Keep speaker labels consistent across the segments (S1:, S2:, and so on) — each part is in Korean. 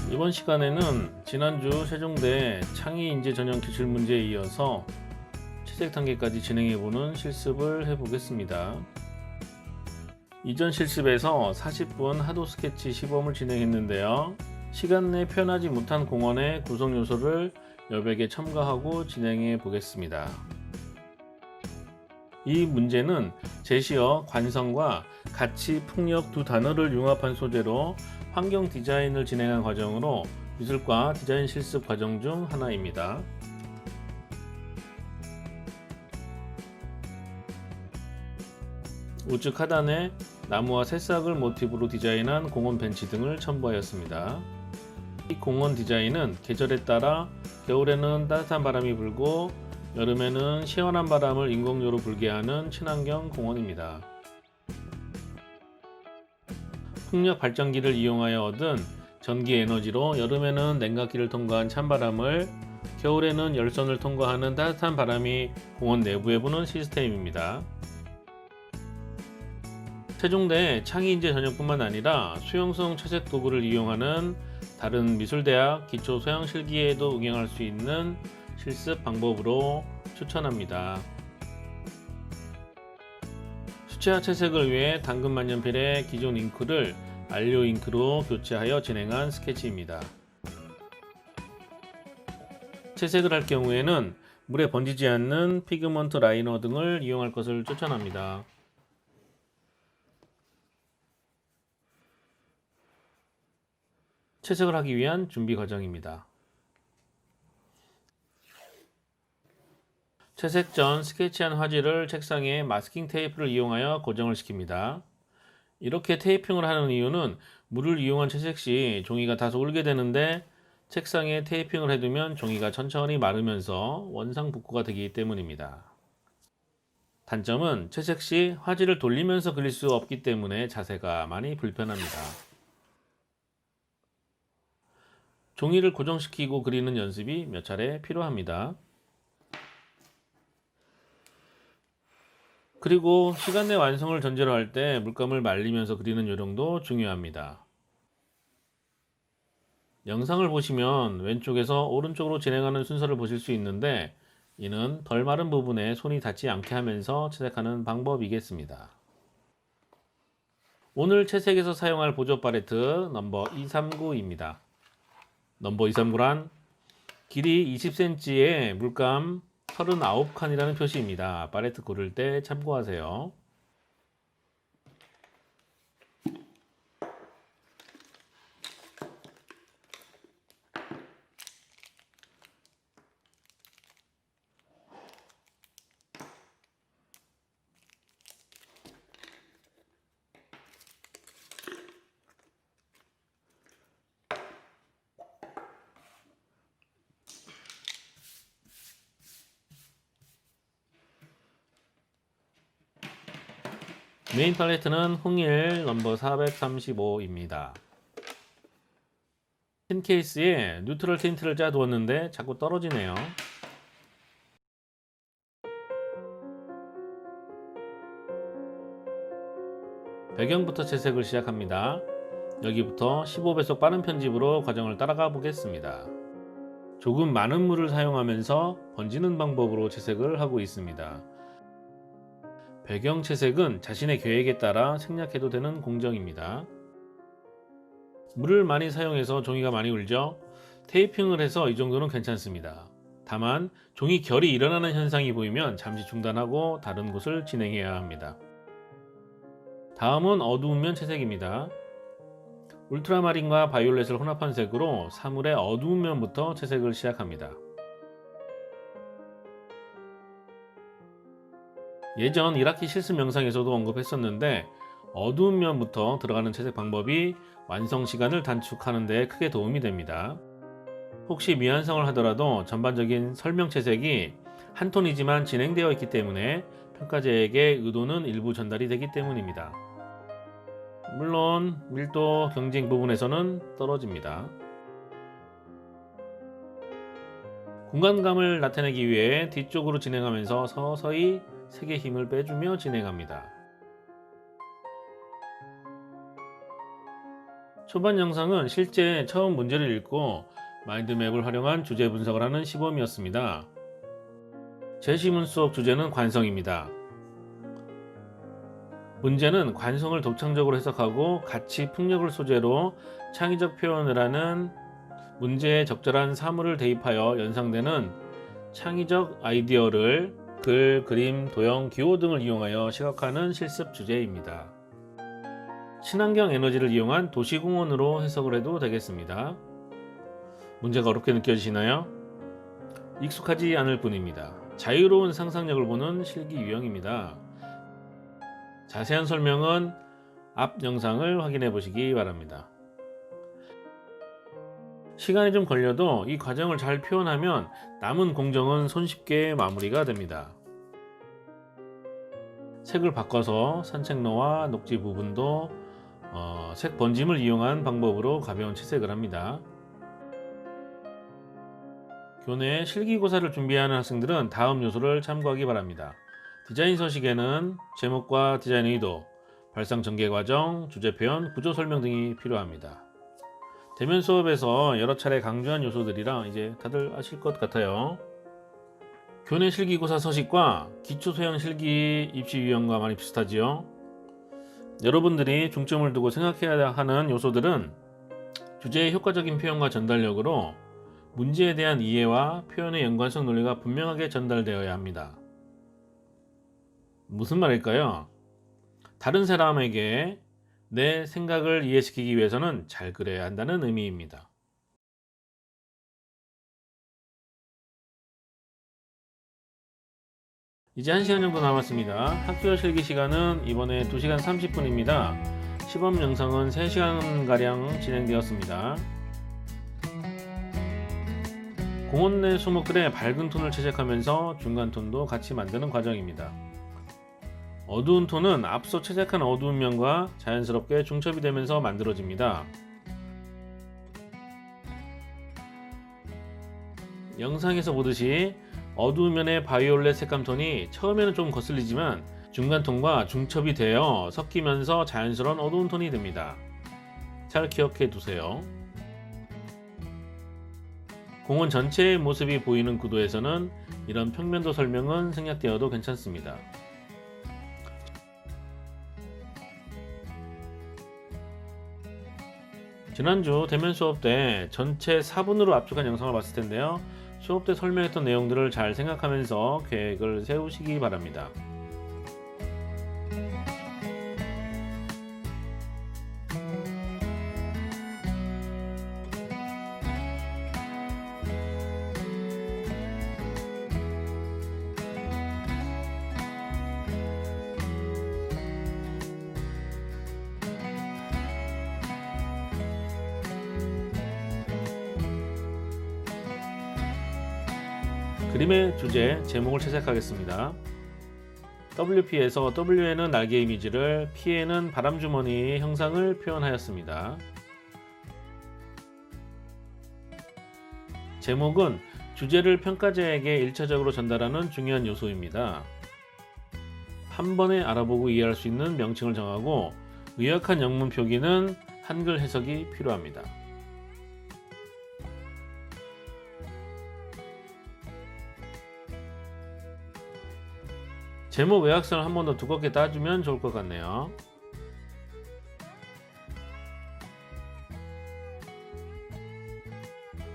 S1: 이번 시간에는 지난주 세종대 창의인재 전형 기출문제에 이어서 채색 단계까지 진행해보는 실습을 해보겠습니다. 이전 실습에서 40분 하도 스케치 시범을 진행했는데요. 시간 내 표현하지 못한 공원의 구성 요소를 여백에 첨가하고 진행해 보겠습니다. 이 문제는 제시어 관성과 가치, 풍력 두 단어를 융합한 소재로 환경 디자인을 진행한 과정으로 미술과 디자인 실습 과정 중 하나입니다. 우측 하단에 나무와 새싹을 모티브로 디자인한 공원 벤치 등을 첨부하였습니다. 이 공원 디자인은 계절에 따라 겨울에는 따뜻한 바람이 불고 여름에는 시원한 바람을 인공적으로 불게 하는 친환경 공원입니다. 풍력 발전기를 이용하여 얻은 전기 에너지로 여름에는 냉각기를 통과한 찬바람을, 겨울에는 열선을 통과하는 따뜻한 바람이 공원 내부에 부는 시스템입니다. 세종대 창의인재 전형뿐만 아니라 수용성 채색 도구를 이용하는 다른 미술대학 기초 소양 실기에도 응용할 수 있는 실습 방법으로 추천합니다. 수채화 채색을 위해 당근만년필의 기존 잉크를 안료 잉크로 교체하여 진행한 스케치입니다. 채색을 할 경우에는 물에 번지지 않는 피그먼트 라이너 등을 이용할 것을 추천합니다. 채색을 하기 위한 준비 과정입니다. 채색 전 스케치한 화지를 책상에 마스킹 테이프를 이용하여 고정을 시킵니다. 이렇게 테이핑을 하는 이유는 물을 이용한 채색 시 종이가 다소 울게 되는데 책상에 테이핑을 해두면 종이가 천천히 마르면서 원상복구가 되기 때문입니다. 단점은 채색 시 화지를 돌리면서 그릴 수 없기 때문에 자세가 많이 불편합니다. 종이를 고정시키고 그리는 연습이 몇 차례 필요합니다. 그리고 시간 내 완성을 전제로 할 때 물감을 말리면서 그리는 요령도 중요합니다. 영상을 보시면 왼쪽에서 오른쪽으로 진행하는 순서를 보실 수 있는데, 이는 덜 마른 부분에 손이 닿지 않게 하면서 채색하는 방법이겠습니다. 오늘 채색에서 사용할 보조 팔레트 넘버 239입니다. 넘버 239란 길이 20cm에 물감 39칸이라는 표시입니다. 팔레트 고를 때 참고하세요. 메인 팔레트는 홍일 넘버 435입니다. 틴 케이스에 뉴트럴 틴트를 짜두었는데 자꾸 떨어지네요. 배경부터 채색을 시작합니다. 여기부터 15배속 빠른 편집으로 과정을 따라가 보겠습니다. 조금 많은 물을 사용하면서 번지는 방법으로 채색을 하고 있습니다. 배경 채색은 자신의 계획에 따라 생략해도 되는 공정입니다. 물을 많이 사용해서 종이가 많이 울죠? 테이핑을 해서 이 정도는 괜찮습니다. 다만 종이 결이 일어나는 현상이 보이면 잠시 중단하고 다른 곳을 진행해야 합니다. 다음은 어두운 면 채색입니다. 울트라마린과 바이올렛을 혼합한 색으로 사물의 어두운 면부터 채색을 시작합니다. 예전 1학기 실습 영상에서도 언급했었는데, 어두운 면부터 들어가는 채색 방법이 완성 시간을 단축하는 데 크게 도움이 됩니다. 혹시 미완성을 하더라도 전반적인 설명 채색이 한 톤이지만 진행되어 있기 때문에 평가자에게 의도는 일부 전달이 되기 때문입니다. 물론 밀도 경쟁 부분에서는 떨어집니다. 공간감을 나타내기 위해 뒤쪽으로 진행하면서 서서히 색의 힘을 빼주며 진행합니다. 초반 영상은 실제 처음 문제를 읽고 마인드맵을 활용한 주제 분석을 하는 시범이었습니다. 제시문 수업 주제는 관성입니다. 문제는 관성을 독창적으로 해석하고 가치, 풍력을 소재로 창의적 표현을 하는 문제에 적절한 사물을 대입하여 연상되는 창의적 아이디어를 글, 그림, 도형, 기호 등을 이용하여 시각화하는 실습 주제입니다. 친환경 에너지를 이용한 도시공원으로 해석을 해도 되겠습니다. 문제가 어렵게 느껴지시나요? 익숙하지 않을 뿐입니다. 자유로운 상상력을 보는 실기 유형입니다. 자세한 설명은 앞 영상을 확인해 보시기 바랍니다. 시간이 좀 걸려도 이 과정을 잘 표현하면 남은 공정은 손쉽게 마무리가 됩니다. 색을 바꿔서 산책로와 녹지 부분도 색 번짐을 이용한 방법으로 가벼운 채색을 합니다. 교내 실기고사를 준비하는 학생들은 다음 요소를 참고하기 바랍니다. 디자인 서식에는 제목과 디자인 의도, 발상 전개 과정, 주제 표현, 구조 설명 등이 필요합니다. 대면 수업에서 여러 차례 강조한 요소들이라 이제 다들 아실 것 같아요. 교내 실기고사 서식과 기초 소양 실기 입시 유형과 많이 비슷하지요. 여러분들이 중점을 두고 생각해야 하는 요소들은 주제의 효과적인 표현과 전달력으로 문제에 대한 이해와 표현의 연관성 논리가 분명하게 전달되어야 합니다. 무슨 말일까요? 다른 사람에게 내 생각을 이해시키기 위해서는 잘 그려야 한다는 의미입니다. 이제 1시간 정도 남았습니다. 학교 실기 시간은 이번에 2시간 30분입니다. 시범 영상은 3시간가량 진행되었습니다. 공원 내 수목들의 밝은 톤을 채색하면서 중간 톤도 같이 만드는 과정입니다. 어두운 톤은 앞서 채색한 어두운 면과 자연스럽게 중첩이 되면서 만들어집니다. 영상에서 보듯이 어두운 면의 바이올렛 색감 톤이 처음에는 좀 거슬리지만 중간 톤과 중첩이 되어 섞이면서 자연스러운 어두운 톤이 됩니다. 잘 기억해 두세요. 공원 전체의 모습이 보이는 구도에서는 이런 평면도 설명은 생략되어도 괜찮습니다. 지난주 대면 수업 때 전체 4분으로 압축한 영상을 봤을 텐데요. 수업 때 설명했던 내용들을 잘 생각하면서 계획을 세우시기 바랍니다. 그림의 주제, 제목을 채색하겠습니다. WP에서 W에는 날개 이미지를, P에는 바람주머니의 형상을 표현하였습니다. 제목은 주제를 평가자에게 1차적으로 전달하는 중요한 요소입니다. 한 번에 알아보고 이해할 수 있는 명칭을 정하고 의역한 영문 표기는 한글 해석이 필요합니다. 제목 외곽선을 한 번 더 두껍게 따주면 좋을 것 같네요.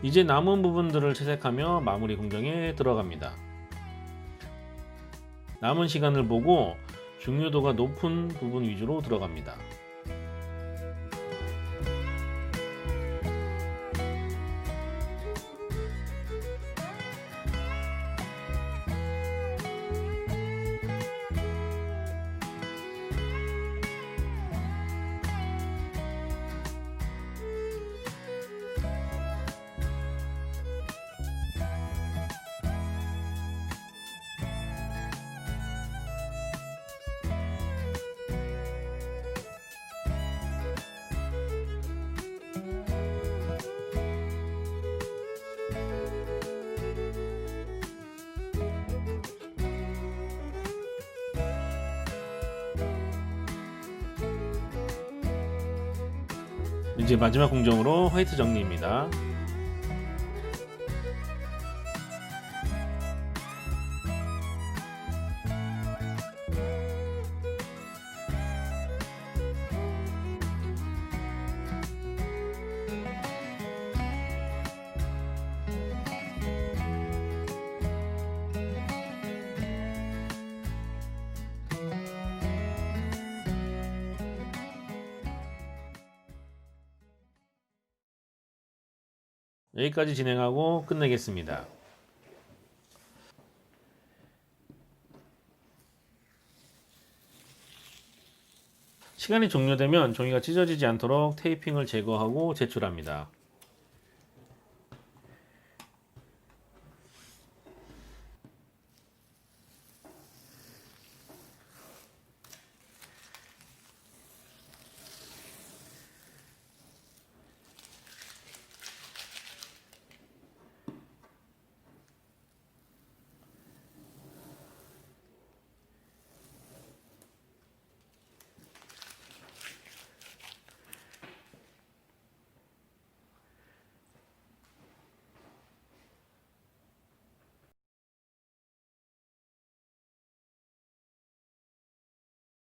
S1: 이제 남은 부분들을 채색하며 마무리 공정에 들어갑니다. 남은 시간을 보고 중요도가 높은 부분 위주로 들어갑니다. 이제 마지막 공정으로 화이트 정리입니다. 여기까지 진행하고 끝내겠습니다. 시간이 종료되면 종이가 찢어지지 않도록 테이핑을 제거하고 제출합니다.